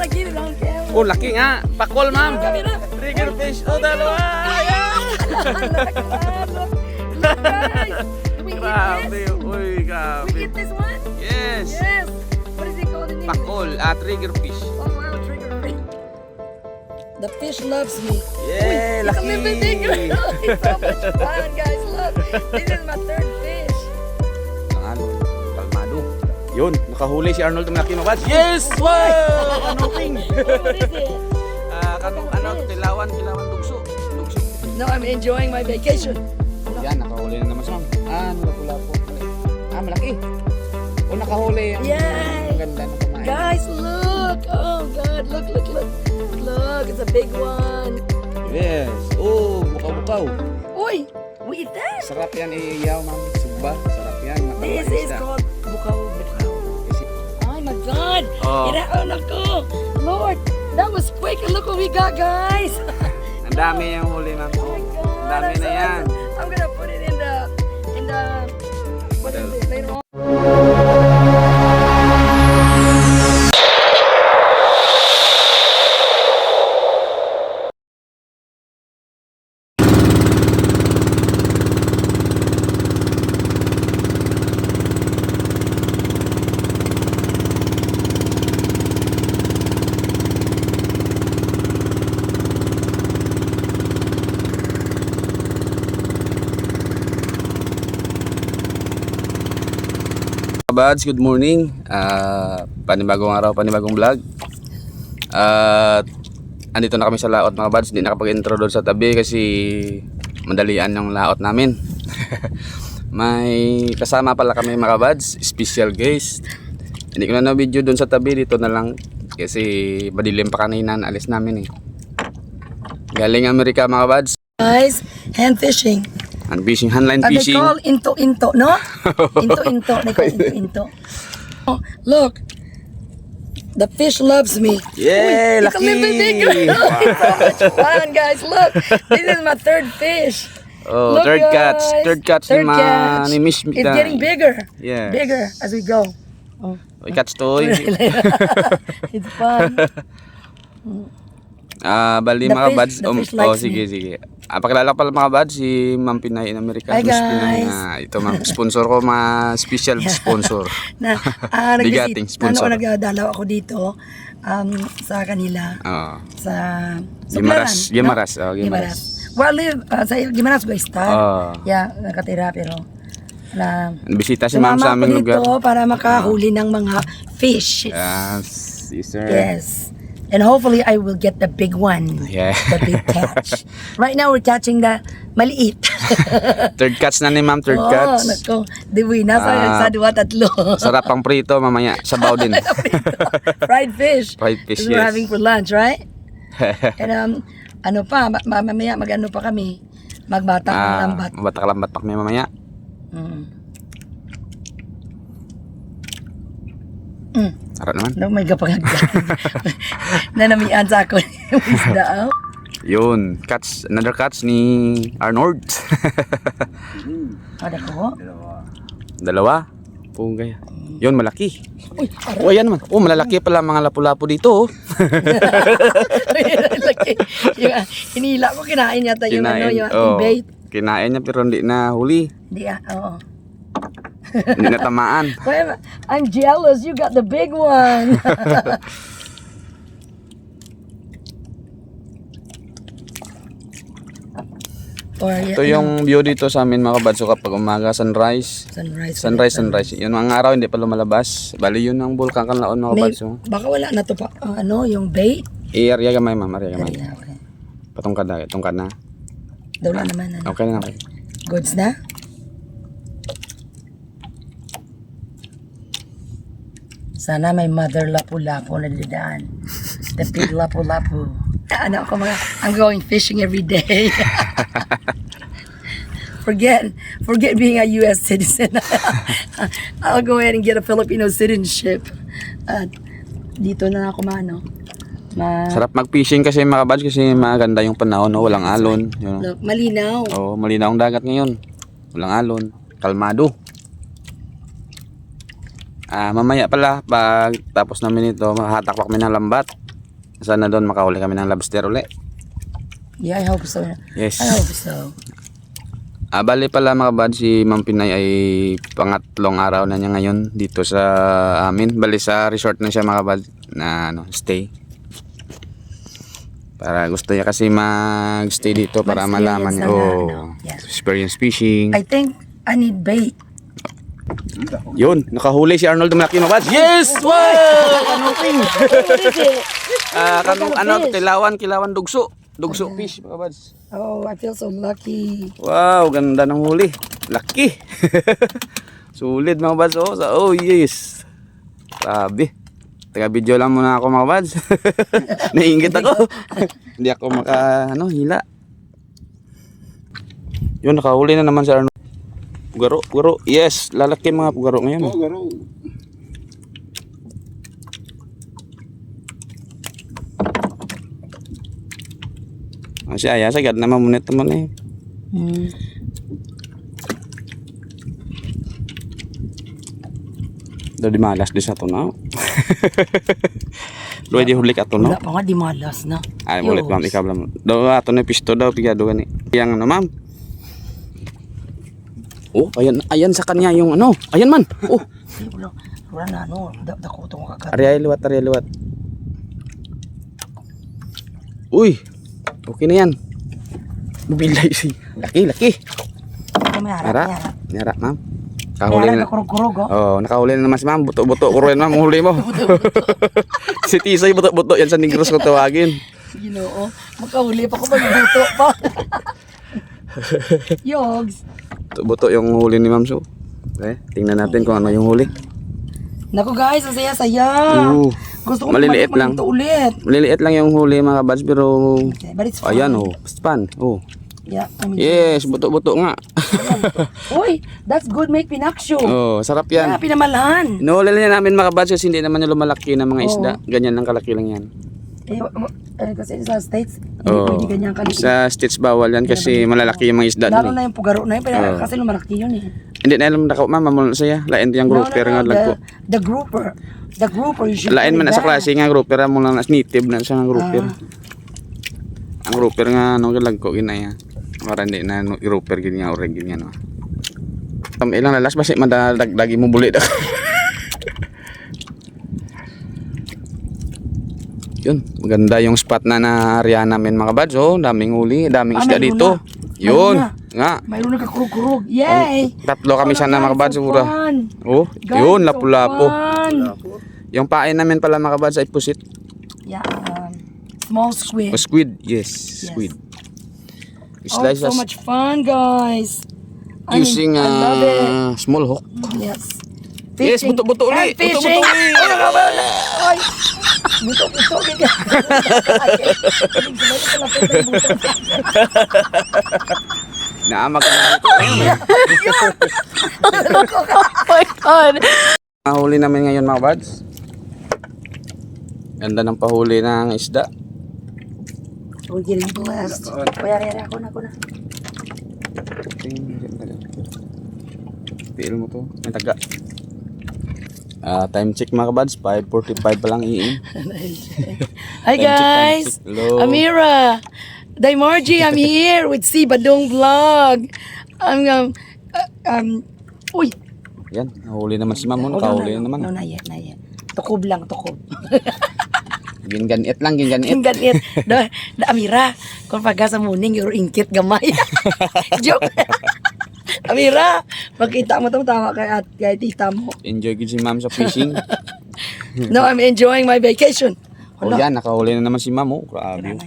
wanna get it on camera. Oh, laki nga. Pakol, ma'am. Camera. Trigger fish. Oh, dalawa. Ayan. Look, guys. Do we eat Grabe. this? Uy, We grabe. eat this one? Yes. Yes. What is it called in English? Pakol. Trigger fish. Oh wow, trigger fish. The fish loves me. Yeah, It's a laki. little bit bigger. It's so much fun, guys. Look, this is my third fish. Ano? Kalmado. Yun, nakahuli si Arnold ng laki ng bads. Yes! Wow! Ano king? What is it? Kilawan dugso. No, I'm enjoying my vacation. Yan, nakahuli na naman siya. Nalapula po. Malaki. O nakahuli. Yay! Ang ganda ng kumain. Guys, look. Oh God, look. Look, it's a big one. Yes. Oh, bukaw-bukaw. Uy, we eat that. Sarap yan iyaw, ma'am. Sugba. Sarap yan. This is called bukaw. Oh my God. Oh. Nako. Lord, that was quick. And look what we got, guys. Ang dami yung huli, ma'am. Oh my God. Ang dami na yan. I'm gonna put it in the what is it later on? Bads, good morning. Panibagong araw, panibagong vlog. Andito na kami sa laot mga bads. Hindi nakapag-intro doon sa tabi kasi madalian yung laot namin. May kasama pala kami mga bads, special guest. Hindi ko na video doon sa tabi, dito na lang kasi madilim pa kanina, naalis namin eh. Galing Amerika mga bads. Guys, hand fishing. And fishing, handline They fishing. call into, no? Into. They call into. Oh, look. The fish loves me. Yeah, It's a little bit bigger. lucky. It's so much fun, guys. Look, this is my third fish. Oh, Look, third catch. guys. Third catch Third ni catch. ni Miss It's getting bigger. Yes. Bigger as we go. Oh. Uy, catch to. It's fun. Bali The mga fish- bads. the fish likes Sige. Pakilala ko pala mga bads, si Ma'am Pinay in America. Hi, Miss Pinay guys. ito ma'am, sponsor ko, special sponsor. Na, Bigating sponsor. nagdalaw ako dito sa kanila. Oo. Sa Guimaras. Suglaran, Guimaras. no? Oh, Guimaras. Well, I live sa Guimaras ko start. Oh. Yeah, nakatira pero Bisita si ma'am sa aming lugar. dito para makahuli ng mga fish. Yes, sir. Yes. And hopefully I will get the big one. Yeah. The big catch. Right now we're catching the maliit. Third catch na ni ma'am, third catch. Nako. Di ba, nasa sa dua tatlo. Sarap ang prito mamaya, sabaw din. Fried fish. Fried fish, This we're yes. having for lunch, right? And ano pa, mamaya mag-ano pa kami. Magbatak ng lambat. Batak-lambat pa kami mamaya. Sarap naman. No, may kapagagdag. Nanamian sa ako yung isda. Yun, another catch ni Arnold. Ada ko. Dalawa. Punggay. Yun, malaki. Uy, Oh, yan naman. Oh, malalaki pala mga lapu-lapu dito. Oh. laki. Yung, hinila ko, kinain yata yung yung oh, bait. kinain niya pero hindi na huli. Hindi oo. Hindi na tamaan. Well, I'm jealous. You got the big one. Ito yung view dito sa amin mga kabadso kapag umaga, sunrise. Sunrise. Yun mga araw hindi pa lumalabas. Bali yun ang bulkan kanlaon mga kabadso. Baka wala na to pa, yung bait. I-area gamay ma'am, area gamay. Okay. Patungkad na. Daw na naman. Ano. Okay na okay. Goods na? Sana may mother lapu-lapu na didaan. The big lapu-lapu. Ano ako I'm going fishing every day. Forget being a U.S. citizen. I'll go ahead and get a Filipino citizenship. At dito na ako Sarap mag-fishing kasi mga kabads kasi maganda yung panahon, no? Walang alon. You know? Look, malinaw. Oo, malinaw ang dagat ngayon. Walang alon. Kalmado. Mamaya pala, pag tapos namin ito, mahatak pa kami ng lambat. sana doon makahuli kami ng lobster uli. Yeah, I hope so. Yes. I hope so. Bali pala mga bad, si Ma'am Pinay ay pangatlong araw na niya ngayon dito sa amin. Bali sa resort na siya mga bad na stay. Para gusto niya kasi mag-stay dito para malaman niya. Yes. Experience fishing. I think I need bait. Yun, nakahuli si Arnold Malaki mga bad. Yes! Wow! What is it? Kilawan dugso. Dugso fish mga bads. Oh, I feel so lucky. Wow, ganda ng huli. Laki. Sulit mga bads. Oh yes. Grabe. Taga-video lang muna ako mga bads. Naiingit ako. Hindi ako hila. Yun, nakahuli na naman si Arnold. Pugaro. Yes, lalaki mga pugaro ngayon. Pugaro. Si Aya, sagad na mamunit naman eh. Daw di malas di sa to na. Luway di huli ka to no. Wala pa nga, di malas na. Ay, ulit ma'am, ikaw lang. Daw ato na pisto daw, pigado gani. Yang ma'am. Oh, ayan sa kanya yung Ayan man. Oh. Wala na, dako itong kakat. Ari liwat. Uy. Okay na yan. Bubilay si. Laki. May harap. Nyara, ma'am. Nakahuli na. Kurog. Nakahuli na naman si ma'am. Buto-buto. Kuruin ma'am, huli mo. Si Tisoy, buto-buto. Yan sa Negros ko tawagin. Ginoo. Makahuli pa ko magbuto pa. Yogs. Buto yung huli ni ma'am. So, tingnan natin kung ano yung huli. Naku guys, ang saya-saya. Gusto ko maliliit lang. Ito ulit. Maliliit lang yung huli mga kabads pero Okay, but it's fun. ayan span. Yeah, Yes, buto-buto nga. Uy, that's good, make pinaksyo. Sarap Yeah, yan. pinamalahan. Inuuli na namin mga kabads kasi hindi naman yung lumalaki na mga isda. Ganyan lang kalaki lang yan. Kasi sa States, hindi pwede ganyan kaliit. Sa States bawal yan kasi malalaki yung mga isda Lalo dun. na yung pugaro na yun, pero kasi lumalaki yun eh. Hindi na alam na ma'am, mamul saya. Lain yung grouper nga lang ko. The grouper. The grouper, you should Lain man na sa that. klase nga grouper mo lang native na siya nga grouper. Ang grouper nga galag ko ginaya. Para hindi na grouper gini nga oreg gini ano. Ilang lalas basi madagdagi mo bulit. Yun, maganda yung spot na area namin mga bads. Daming huli, daming isda may dito. luna. Yun, May nga. Mayroon na kakurug-kurug. Yay! Tatlo kami sana mga bads so siguro. fun. Guys, Yun, so lapu-lapu. fun. Yung pain namin pala mga kabads ay pusit. Yeah, small squid. O squid, yes, squid. Slice so much fun, guys. using I love it. small hook. Yes. Yes, buto-buto And ulit. fishing. Buto-buto Ay, buto-buto. Naamag ka na dito. Oh my God. Nahuli namin ngayon mga bads. Ganda ng pahuli ng isda. We're getting blessed. Yari, ako na. Piil mo to. May taga. Time check mga kabads. 5:45 pa lang iin. Hi guys. Hello. Amira. Daimarji, I'm here with Si Badong Vlog. Uy. Yan. Nahuli naman si Ma'am. Nakahuli na naman. No, not yet. Tukob lang. Ginganit lang, ginganit. Ganit. Da Amira, kung pagka sa muning, you're ingkit gamay. Joke. Amira, makita mo itong tama kay tita mo. Enjoy good si Ma'am sa fishing. No, I'm enjoying my vacation. Yan. Nakahuli na naman si Ma'am. Grabe.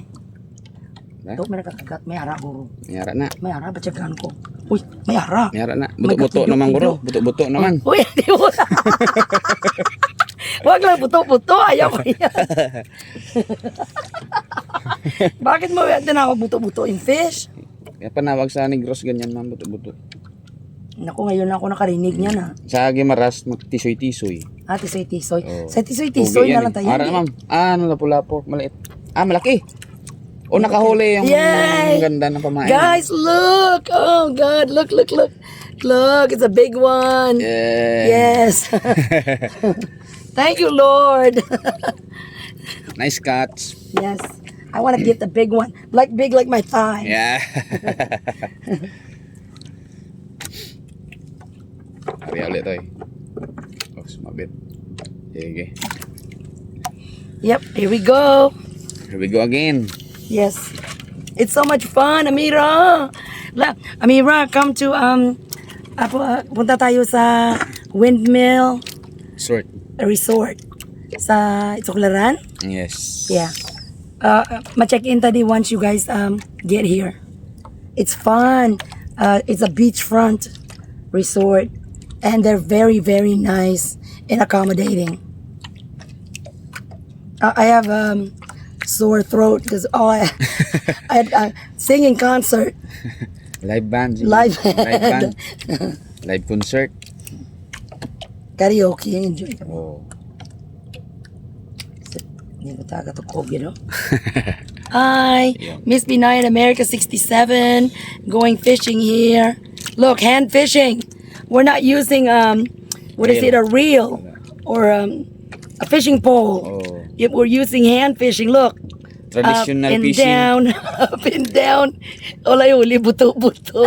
Ito, may nakakagat. May ara, guro. Mayara na. May ara, batsyagan ko. Uy, may ara. Mayara na. May Buto-buto kakido-kido. naman bro. Buto-buto naman. Uy, di mo na. Huwag lang buto-buto. Ayaw ko yan. Bakit mo tinawag buto-buto in fish? Kaya panawag sa Negros ganyan Ma'am. Buto-buto. Naku, ngayon lang ako nakarinig niya na. Sa Gimaras, tisoy-tisoy. Tisoy-tisoy. Oh. Sa tisoy-tisoy na lang tayo. Ara na Ma'am. Lapu-lapu. Maliit. Malaki. Nakahuli yung Yay! ganda ng pamain. Guys, look! Oh God, look! Look, it's a big one. Yeah. Yes. Thank you, Lord. Nice catch. Yes. I want to get the big one. Big like my thigh. Yeah. Hari ulit to eh. Oh, sumabit. Sige. Yep, here we go. Here we go again. Yes. It's so much fun, Amira. Amira, come to punta tayo sa Windmill Short. Resort sa Tuklaran. Yes. Yeah. Ma-check in tadi once you guys get here. It's fun. It's a beachfront resort and they're very, very nice and accommodating. I have sore throat because I had singing concert. Live band. Live Live band. band. Live concert. Karaoke, enjoy kami. Oh. Hindi ko taga to kogi, no? Hi, Yeah. Miss Binay in America 67, going fishing here. Look, hand fishing. We're not using what is it, a reel or a fishing pole. Oh. Yep, we're using hand fishing. Look, Traditional up and fishing. down, up and down. Olay uli, buto-buto.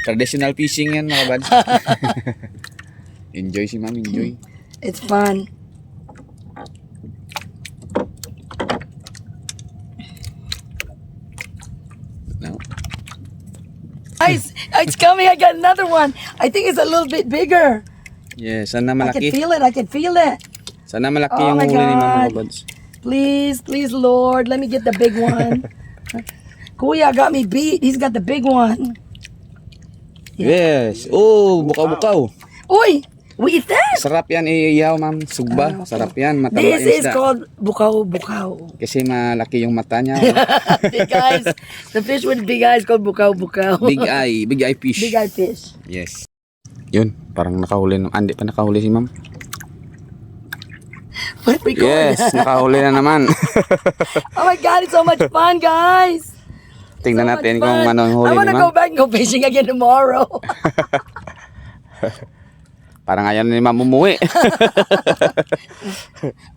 Traditional fishing yan mga bads. Enjoy si ma'am, enjoy. It's fun. No. Guys, it's coming. I got another one. I think it's a little bit bigger. Yes, sana I can malaki. feel it. I can feel it. Sana malaki Oh yung my huli ni ma'am mga God. bads. Please, please, Lord, let me get the big one. Kuya got me beat. He's got the big one. Yes. Oh, bukaw-bukaw. Uy, we eat that. Sarap yan iiyaw ma'am. Sugba. Sarap yan. Mataba This yung is isda. called bukaw-bukaw. Kasi malaki yung mata niya. Big eyes. The fish with big eyes called bukaw-bukaw. Big eye. Big eye fish. Big eye fish. Yes. Yun. Parang nakahuli. Hindi pa nakahuli si ma'am. What we call Yes. Nakahuli na naman. Oh my God, it's so much fun, guys. Tingnan So natin much kung fun. ano ang huli I ni wanna ma'am. go back and go fishing again tomorrow. Parang ayaw na ni ma'am umuwi.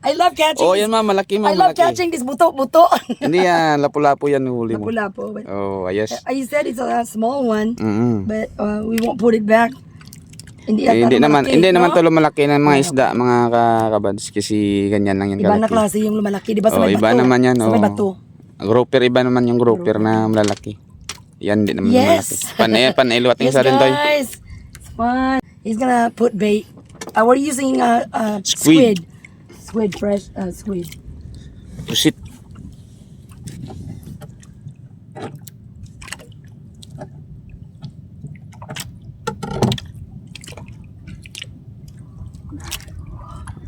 I love catching. Oh, yan ma'am. Malaki ma'am. I love Malaki. catching this buto-buto. Hindi yan. Lapu-lapu yan yung huli mo. Lapu-lapu. But Oh, yes. you said it's a small one, Mm-mm. but we won't put it back. Hindi, Eh, hindi naman no? to lumalaki ng mga isda, mga kabads, kasi ganyan lang yan Iba na kalaki. klase yung lumalaki, di ba sa Oh, may iba bato? naman yan, Sa may oh. bato. Grouper, iba naman yung grouper na malalaki. Yan, hindi naman Yes. malaki. Panailuwating Yes, sa rin to. guys. It's fun. He's gonna put bait. We're using Squid. Squid, fresh squid. Pusit.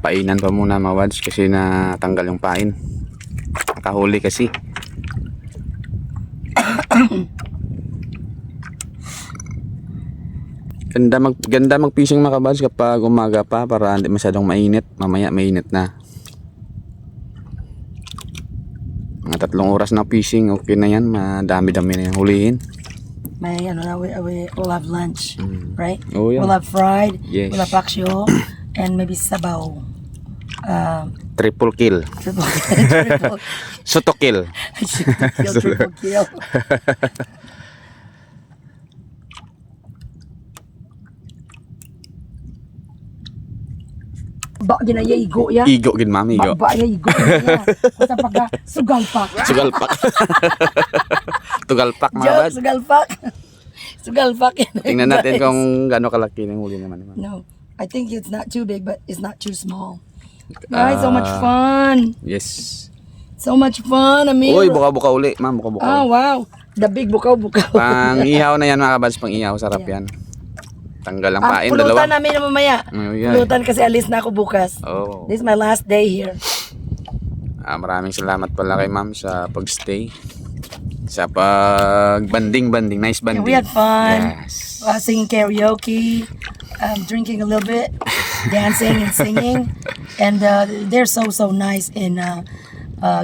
Painan pa muna mga wads kasi natanggal yung pain. Nakahuli kasi. Ganda mag-fishing mga kabads kapag umaga pa para hindi masyadong mainit. Mamaya mainit na. Mga 3 oras na fishing, okay na yan. Madami-dami na yung hulihin. May we'll have lunch, right? Oh, yeah. We'll have fried. Yes. We'll have paksyo and maybe sabaw. Triple kill. Triple Soto kill. triple kill. Ba ginaya igo ya. Igo gid ma'am, igo. Ba ya igo ya. Basta pagka sugalpak. Sugalpak. Tugalpak mga Joke, bad. sugalpak. Sugalpak. Tingnan natin Guys. kung gaano kalaki ng huli naman. No, I think it's not too big, but it's not too small. Guys, so much fun. Yes. So much fun, Amir. Uy, buka-buka uli. Ma'am, buka-buka. Oh, wow. The big bukaw-bukaw. Pang ihaw na yan mga kabads, pang ihaw. Sarap yan. Tanggal ang pain, dalawa. Pulutan namin mamaya. Oh, yeah. Pulutan kasi alis na ako bukas. Oh. This is my last day here. Maraming salamat pala kay ma'am sa pagstay. Sa pag-banding. Nice banding. We had fun. Yes. Singing karaoke, drinking a little bit, dancing and singing. And they're so nice in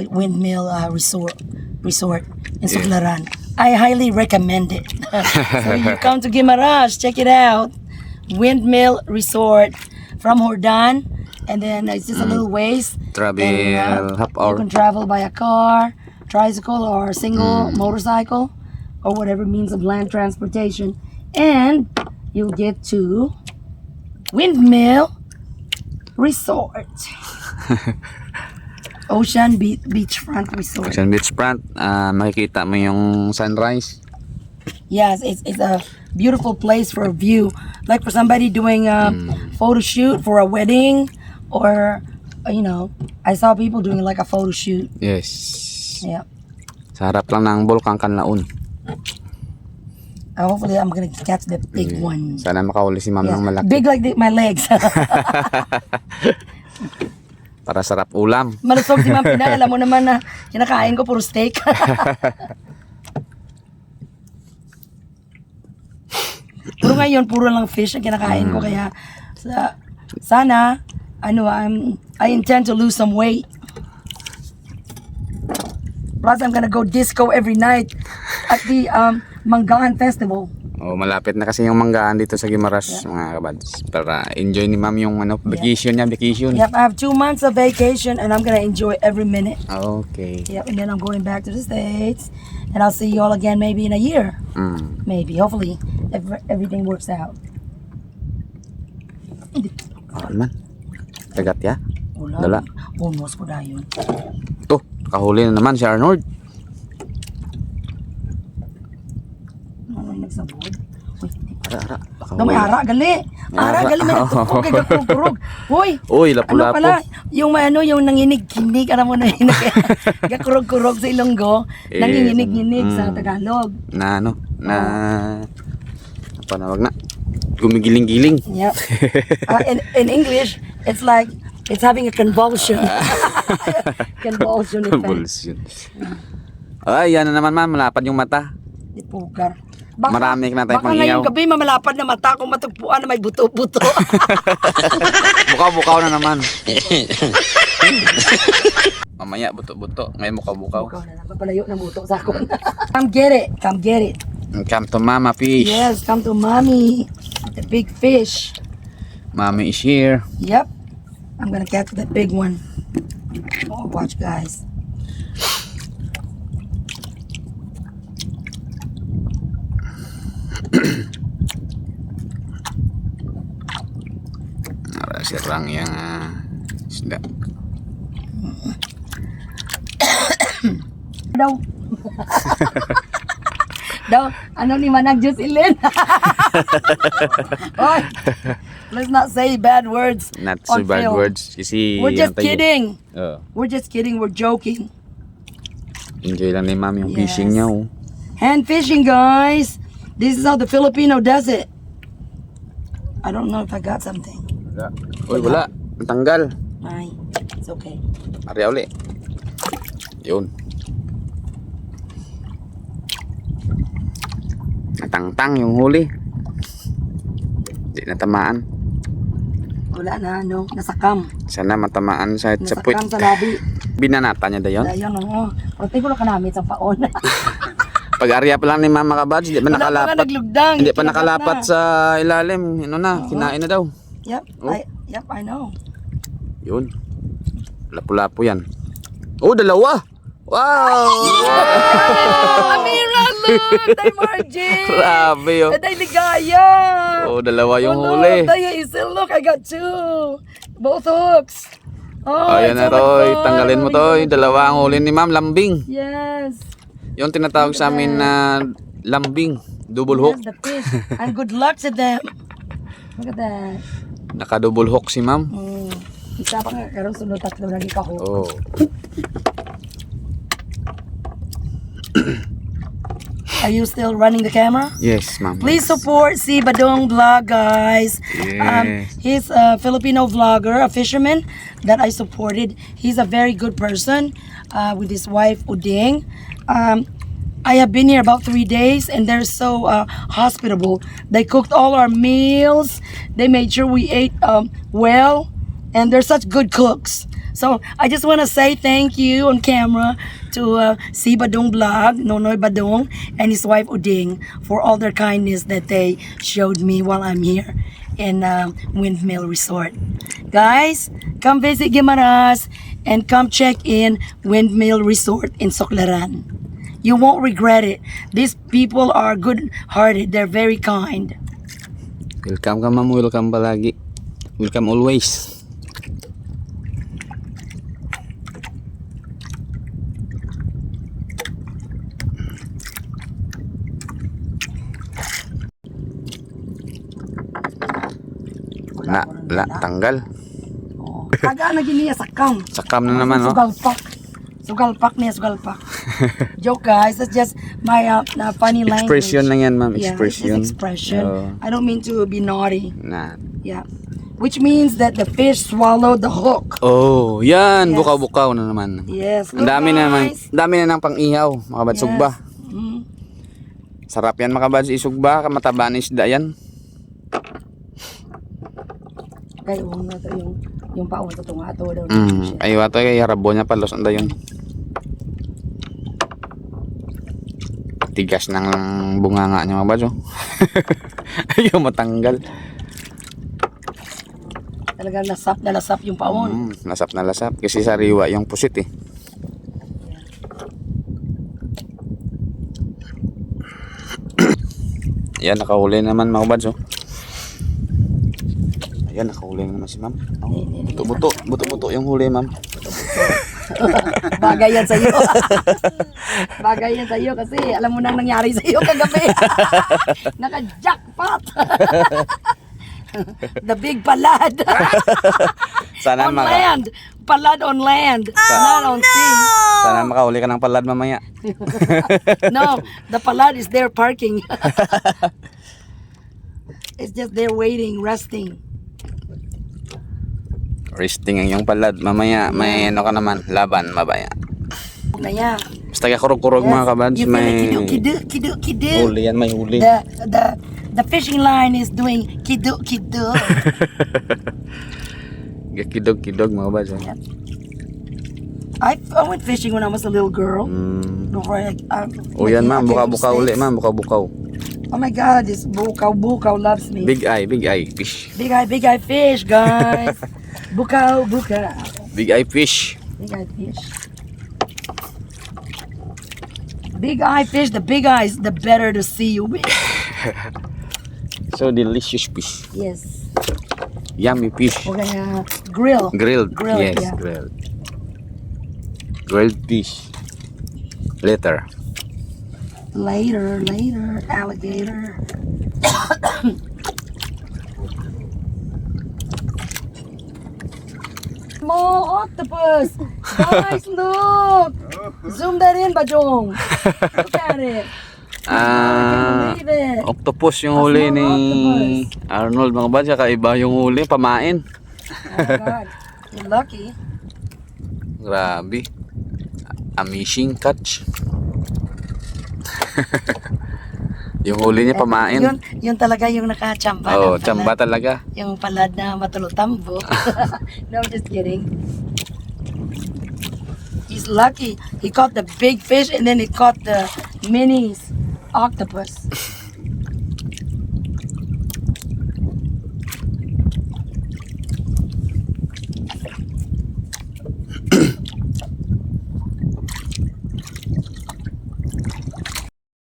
Windmill Resort in Suglaran. I highly recommend it. So you come to Guimaras, check it out. Windmill Resort from Hordan. and then it's just a little ways. Travel And, half You hour. can travel by a car, tricycle, or a single motorcycle, or whatever means of land transportation, and you'll get to Windmill Resort, Beachfront Resort. Ocean Beach Front, makikita mo yung sunrise. Yes, it's a beautiful place for a view, like for somebody doing a photo shoot for a wedding, or I saw people doing like a photo shoot. Yes. Yeah. Sa harap lang ng Bulkang Kanlaon. Hopefully, I'm gonna catch the big one. Sana makahuli si ma'am Yeah. ng malaki. Big like my legs. Para sarap ulam. Malusog si Ma'am Pinay. Alam mo naman na kinakain ko puro steak. Puro ngayon, puro lang fish ang kinakain ko. Kaya sana, I intend to lose some weight. Plus, I'm gonna go disco every night at the Manggaan Festival. Oh, malapit na kasi yung manggaan dito sa Guimaras, mga kabads. Para enjoy ni ma'am yung vacation niya, vacation. Yep, I have 2 months of vacation and I'm gonna enjoy every minute. Okay. Yep, and then I'm going back to the States and I'll see you all again maybe in a year. Maybe, hopefully, if everything works out. Ano man? Dagat ya? Wala. Dala. Almost po na yun. Ito, kahuli na naman si Arnold. Ano yung nagsabog? Uy, Ara. no, may ara, gali. Ara, gali, may nagtupog, kay gakurog. Uy, Uy, lapu-lapu. ano pala, yung nanginig-kinig, alam mo na yun, gakurog-kurog sa Ilonggo, nanginginig-nginig sa Tagalog. Na panawag na. Gumigiling-giling. Yep. In English, it's like, it's having a convulsion. Convulsion effect. Convulsion. Ay, yan na naman ma'am, malapad yung mata. Di pugar. Marami na tayong baka pang-iyaw. ngayong gabi mamalapad na mata kung matugpuan na may buto-buto. Bukaw-bukaw na naman. Mamaya, buto-buto. Ngayon bukaw-bukaw. Bukaw na lang, papalayo ng buto sa akin. Come get it. Come get it. Come to mama fish. Yes, come to mommy. The big fish. Mommy is here. Yep. I'm gonna catch that big one. Oh, watch guys. Sirang yang isda. Daw. Daw, ano ni Manang Jocelyn? Oy, let's not say bad words. Not so on bad film. words. Kasi We're just ano tayo? kidding. Oh, We're just kidding. We're joking. enjoy lang ni ma'am yung Yes. fishing niya. Oh. Hand fishing, guys. This is how the Filipino does it. I don't know if I got something. Uy, wala. Ang tanggal. Ay, it's okay. Arya uli. Yun. Natangtang yung huli. Hindi natamaan. Wala na, nasakam. Sana matamaan sa puwit. Nasakam sa labi. Binanata niya dayon. Dayon, oo. Pati ko lang kanamit sa paon. Pag arya pa lang ni Mama Kabads, hindi pa Wala pa nga nakalapat. naglugdang. Hindi pa Kinagat nakalapat na. sa ilalim. Ano na, kinain na daw. Yep, Oh. I know. Yun. Lapu-lapu yan. Oh, dalawa! Wow! Amira, look! Day Margie! Grabe yun. Day Ligaya! Oh, dalawa yung Oh, huli. look, Day Hazel, look, I got 2. Both hooks. Oh, Ayan na, it's so much Toy. fun. Tanggalin mo, Toy. Dalawa ang huli ni Ma'am, lambing. Yes. Yung tinatawag sa amin na lambing. Double hook. Yes, the fish. And good luck to them. Look at that. Naka-double hook si Ma'am. Isa pa nga, karong sunod tatlo lagi ka ho. Oh. Are you still running the camera? Yes, Ma'am. Please support Si Badong Vlog, guys. Yes. He's a Filipino vlogger, a fisherman that I supported. He's a very good person with his wife, Uding. I have been here about 3 days and they're so hospitable. They cooked all our meals. They made sure we ate well. And they're such good cooks. So I just want to say thank you on camera to Si Badong Vlog, Nonoy Badong, and his wife Uding for all their kindness that they showed me while I'm here. in Windmill Resort. Guys, come visit Guimaras and come check in Windmill Resort in Soclaran. You won't regret it. These people are good-hearted. They're very kind. Welcome ka ma'am, welcome palagi. Welcome always. Tanggal. Oh. Taga na giniya sakam. Sakam na naman, oh. Sugalpak. Sugalpak niya, sugalpak. Joke guys, that's just my funny language. Expression lang yan, ma'am. Yeah, Expression. it's expression. Oh. I don't mean to be naughty. Na. Yeah. Which means that the fish swallowed the hook. Oh, yan. Yes. Bukaw-bukaw na naman. Yes. Ang dami na naman. guys. Dami na ng pang-ihaw, mga kabads. Yes. Sugba. Mm. Sarap yan, mga kabads. Isugba, mataba na isda yan. Kaya na to yung paon to tunga to daw. Ay, wato kay harabo niya palos anda yun. Tigas ng bunganga niya, mga kabads. Oh. Ayaw matanggal. Talagang lasap na lasap yung paon. Lasap na lasap. Kasi sariwa yung pusit eh. Yan, nakahuli naman, mga kabads. Oh. Ayan, nakahuli naman si ma'am. Buto-buto. Buto-buto yung huli, ma'am. Bagay yan sa'yo. Bagay yan sa'yo kasi alam mo nang nangyari sa'yo kagabi. Naka-jackpot. The big palad. Sana On land. Palad on land. Not on sea. Sana makahuli ka ng palad mamaya. No, the palad is there parking. It's just there waiting, resting. Resting ang yung palad. Mamaya, may ano ka naman. Laban, mabaya. Na yan. Basta kaya kurog-kurog, mga kabads. You feel May like kidu. huli yan, may huli. The fishing line is doing kidu. Kidog-kidog, mga kabads. Yep. I went fishing when I was a little girl. Before O yan, ma'am. I came Bukaw-bukaw to uli, States. ma'am. Bukaw-bukaw. Oh my God, this bukaw loves me. Big eye fish. Big eye fish, guys. bukaw. Big eye fish. Big eye fish. Big eye fish, the big eyes, the better to see you with. So delicious fish. Yes. Yummy fish. We're gonna grill. Grilled. Yes, yeah. grilled. Grilled fish. Later. Later, alligator. More octopus! Guys, look! Zoom that in, Bajong. Look at it. I can't believe it. Octopus yung A huli small ni octopus. Arnold, mga kabads. Kakaiba yung huli, pamain. Oh my God. You're lucky. Grabe. Amazing catch. Yung huli niya pamain. Yun talaga yung nakachamba. Oh, ng tsamba palad. talaga. Yung palad na matulutambo. No, I'm just kidding. He's lucky. He caught the big fish and then he caught the mini octopus.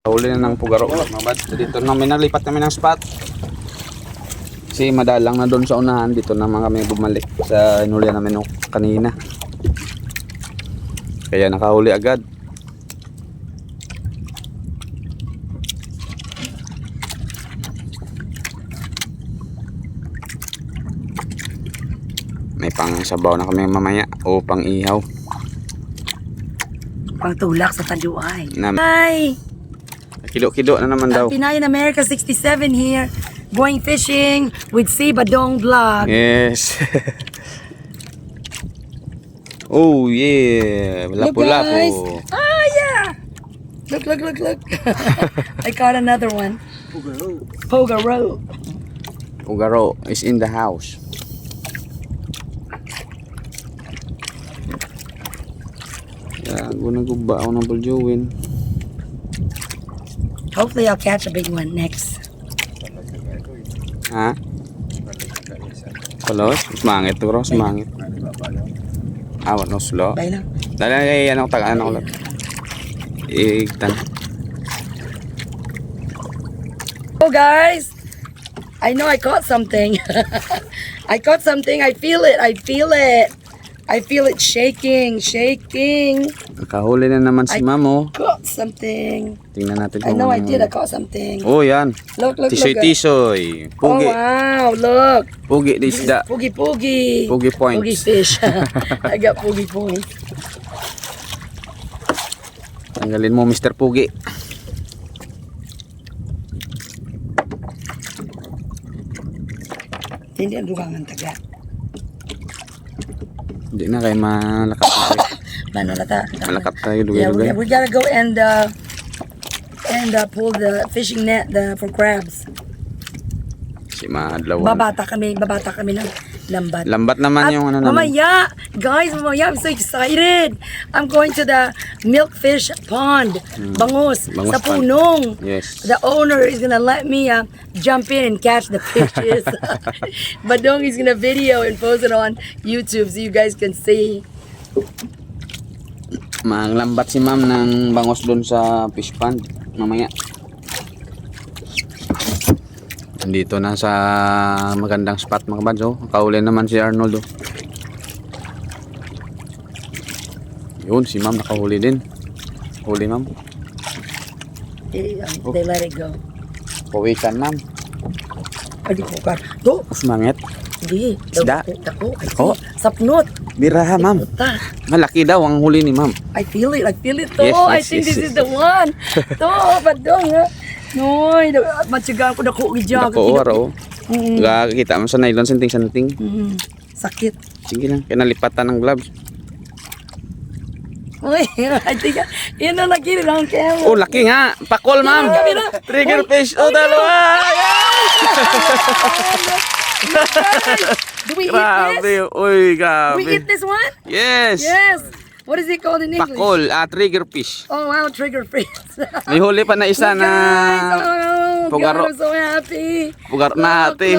Huli na ng pugaro, mga kabads. Dito namin nalipat kami ng spot. Kasi madalang na doon sa unahan. Dito naman kami bumalik sa inuli namin nung kanina. Kaya nakahuli agad. May pang sabaw na kami mamaya o pang ihaw. Pangtulak sa taduay. Na Hi! kilo-kilo na naman daw. Pinayan America 67 here. Going fishing with Si Badong Vlog. Yes. Oh yeah. Look Lapu-lapu. guys. Ah yeah. Look. I caught another one. Pogaro. Pugaro is in the house. Gago na guba ako ng buljuwin. Hopefully I'll catch a big one next. Ha? Palos, sumangit bro, sumangit. Awat no slow. Bay lang. Dala kay ano tag ano ulit. Igtan. Oh guys, I know I caught something. I caught something. I feel it. I feel it. I feel it shaking, shaking. Nakahuli na naman si Ma'am oh. Caught something. Tingnan natin I kung know I ano. did. I caught something. Oh, yan. Look, look, look. Tisoy-tisoy. Oh Pugi. wow, look. Pugi di isda. Poogie poogie. Pugi points. Poogie fish. I got poogie points. Tanggalin mo Mr. Pugi. Hindi ang dugangan taga. Hindi na kay malakat tayo. Manalata. Malakat tayo Yeah, dugay-dugay. we gotta go and pull the fishing net for crabs. Si Madlawan. Babata kami ng lambat. Lambat naman At yung ano naman. mamaya, guys, mamaya, I'm so excited. I'm going to the milkfish pond, Bangus, Bangus sa Pond. Punong. Yes. The owner is gonna let me jump in and catch the fishes. Badong is gonna video and post it on YouTube so you guys can see. Maglambat si Ma'am ng bangos doon sa fish pond. Mamaya. Nandito na sa magandang spot mga kabads. Oh. Kauli naman si Arnold. Oh. Yun, si Ma'am nakahuli din. Huli Ma'am. They let it go. Pawikan Ma'am. Ay, di ko ka. Do, Usmangit. di. Isda. Dako, I see. Oh. Sapnot. Biraha Ma'am. Puta. Malaki daw ang huli ni Ma'am. I feel it. I feel it. To. Yes, I yes, think yes, this yes. is the one. To, badong ha. Noy, matyagaan ko dako gidya. Dako oro. Kita mo sa nylon santing-santing. Sakit. Sige lang, kinalipatan ng gloves. Uy, I think, yun na lagi lang kaya. Oh, laki nga. Pakol, Ma'am. Trigger fish. Oh, dalawa. Do we eat this? Grabe. Uy, Do we eat grabe. this one? Yes. Yes. What is it called in English? Pakol, trigger fish. Oh, wow, trigger fish. May huli pa na isa na Oh, Pugaro. God, I'm so happy. pugar na ate.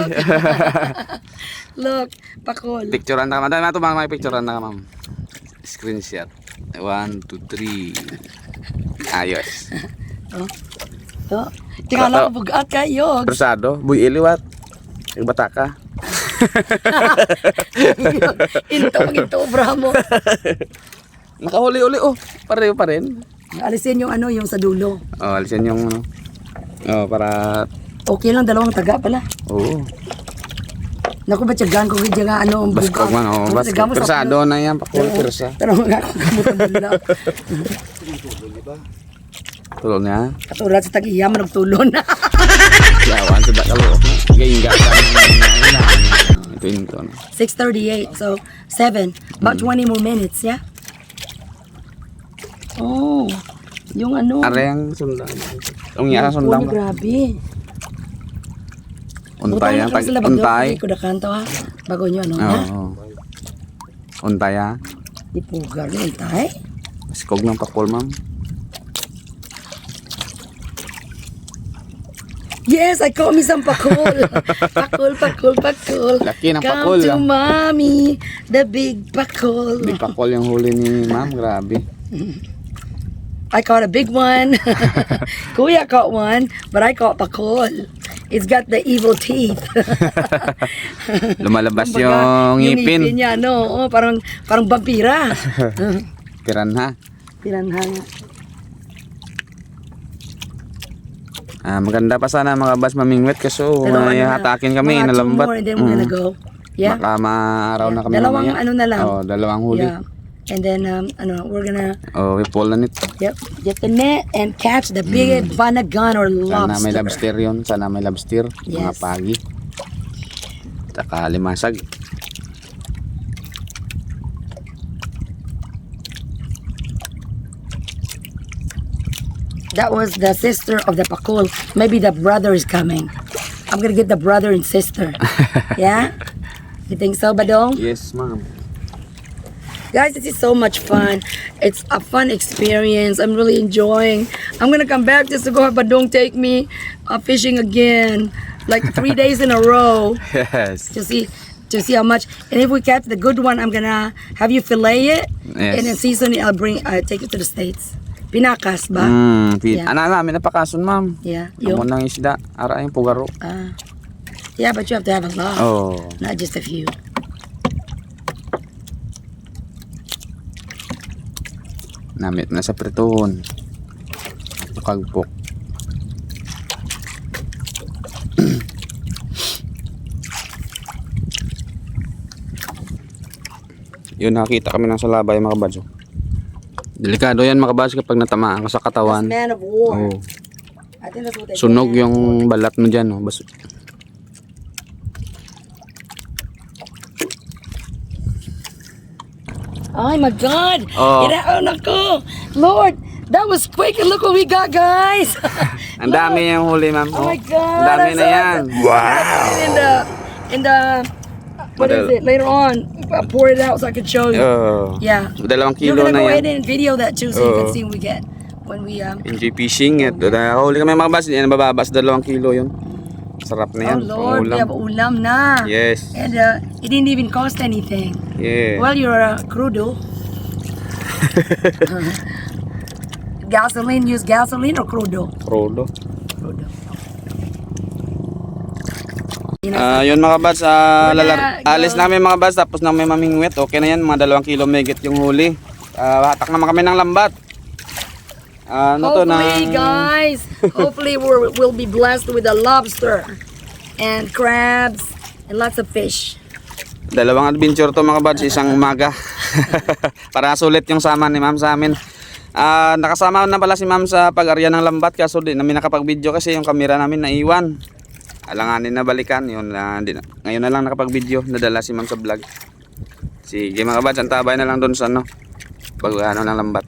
Look, pakol. Picturean na ka, madami ito mga may picturean na ka, Ma'am. Screenshot. 1, 2, 3. Ayos. To. Tingala ko bugat kayo. Rosado, buy iliwat. Bataka. Ito, bramo. Nakahuli-uli, oh. Pareho pa rin. Alisin yung yung sa dulo. Oh, alisin yung ano. Oh, para Okay lang, dalawang taga pala. oo. Naku, batyagan ko gidya nga ang Bas pag man, oh, bas persado na yan, pakul persa. Pero mga ako gamot ang bula. Tulog niya. Katulad sa tag-iya, managtulon na. Yawan sa dakalo. Gaingga ka. Ito yun ito. 6:38, so 7. About 20 more minutes, yeah? Oh, yung Areng sundang. Ang iya sa sundang. Oh, grabe. Untay yan. Butang na sila Untay. ko da kanto ha. Bago nyo Oo. Untay ha. Ipugar nyo, untay. Sikog ng pakul, Ma'am. Yes, I caught me some pakul. pakul. Laki ng Come pakul, to ah. mommy, the big pakul. Di pakul yung huli ni Ma'am. Grabe. I caught a big one. Kuya caught one, but I caught pakul. It's got the evil teeth. Lumalabas Kumbaga, yung ngipin. niya, no? Oh, parang vampira. Piranha. Piranha nga. Maganda pa sana mga bas mamingwit kaso may hatakin kami mga 2 nalambat. more and then we're gonna go. Yeah. Baka maaraw na kami Dalawang mamaya. ano na lang. Oh, dalawang huli. Yeah. And then we're gonna Oh, we pull na nito. get the net and catch the big banagan or Sana may lobster. lobster yun. Sana may lobster. Mga Yes. pagi. Saka limasag. That was the sister of the pakul. Maybe the brother is coming. I'm gonna get the brother and sister. Yeah? You think so, Badong? Yes, ma'am. Guys, this is so much fun. It's a fun experience. I'm really enjoying. I'm gonna come back just to go have Badong take me fishing again. Like 3 days in a row. Yes. You see, to see how much. And if we catch the good one, I'm gonna have you fillet it, Yes. and then season it. I'll take it to the States. Pinakas ba? Yeah. Ana namin napakason ma'am. Yeah. Amo nang isda, ara yung pugaro. Yeah, but you have to have a lot, Oh. not just a few. Namit na sa prituhon. Pukagpok. Yun, nakita kami ng salabay mga kabads. Delikado yan mga kabads kapag natamaan ka sa That's katawan. man of war. Oh. I think that's what they Sunog call it. yung balat mo dyan. Oh. Oh my God! Oh. Nako! Lord, that was quick, and look what we got, guys! Ang dami yung huli ma'am. Oh my God! Ang dami I'm na so yan. happy. In the what is it? Later on, I'll pour it out so I can show you. Oh. Yeah. 2 You're kilo gonna na go ahead yan. and video that too, so you can Oo. see what we get when we Enjoy fishing. Huli kami mga kabads. Yan bababa sa 2 kilo yun. Sarap na Oh yan. Lord, we Pangulam. have ulam na. Yes. And it didn't even cost anything. Yeah. Well, you're a crudo. Gasoline, use gasoline or crudo? Crudo. Crudo. Yun mga kabads, Wala, alis go. namin mga kabads tapos na may mamingwit. Okay na yan, mga 2 kilo megit yung huli. Hatak naman kami ng lambat. Hopefully, guys, hopefully we'll be blessed with a lobster and crabs and lots of fish. 2 adventure to mga kabads, isang umaga. Para sulit yung sama ni ma'am sa amin. Nakasama na pala si ma'am sa pag-arya ng lambat kaso di namin nakapag-video kasi yung camera namin naiwan. Alanganin na balikan yun. Ngayon na lang nakapag-video, nadala si ma'am sa vlog. Sige mga kabads, antabay na lang doon sa pag ng lambat.